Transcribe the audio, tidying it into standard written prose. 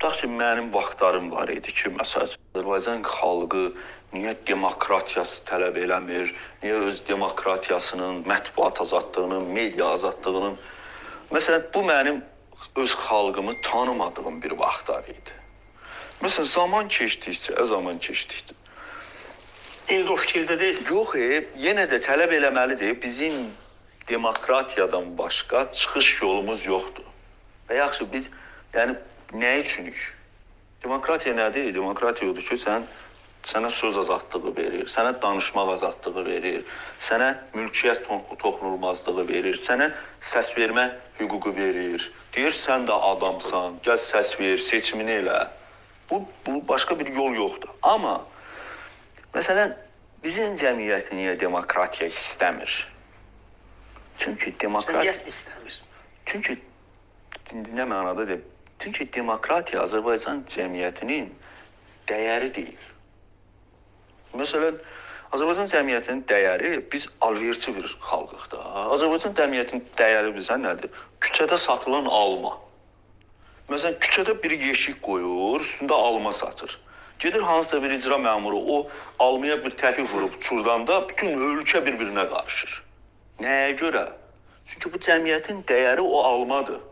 Tutaq ki, mənim vaxtlarım var idi ki, məsələn, Azərbaycan xalqı niyə demokratiyası tələb eləmir, niyə öz demokratiyasının, mətbuat azadlığının, media azadlığının... Məsələn, bu mənim öz xalqımı tanımadığım bir vaxtlar idi. Məsələn, zaman keçdikcə, İndi o fikirdə deyilsin. yox, yenə də tələb eləməlidir. Bizim demokratiyadan başqa çıxış yolumuz yoxdur. Və yaxşı, biz, yəni, nə üçünük? Demokratiya nədir? Demokratiya odur ki, sənə söz azadlığı verir, sənə danışmaq azadlığı verir, sənə mülkiyyət toxunulmazlığı verir, sənə səs vermə hüququ verir. Deyir, sən də adamsan, gəl səs ver, seçimini elə. Bu başqa bir yol yoxdur. Amma, məsələn, bizim cəmiyyəti niyə demokratiya istəmir? Çünki demokratiya... Cəmiyyət istəmir. Çünki, nə mənada deyim? Çünki demokratiya Azərbaycan cəmiyyətinin dəyəri deyil. Məsələn, Azərbaycan cəmiyyətinin dəyəri, biz alverçi bir xalqıq da. Azərbaycan cəmiyyətinin dəyəri bizə nədir? Küçədə satılan alma. Məsələn, küçədə bir yeşik qoyur, üstündə alma satır. Gedir hansısa bir icra məmuru o almaya bir təpik vurub uçurdanda bütün ölkə bir-birinə qarışır. Nəyə görə? Çünki bu cəmiyyətin dəyəri o almadır.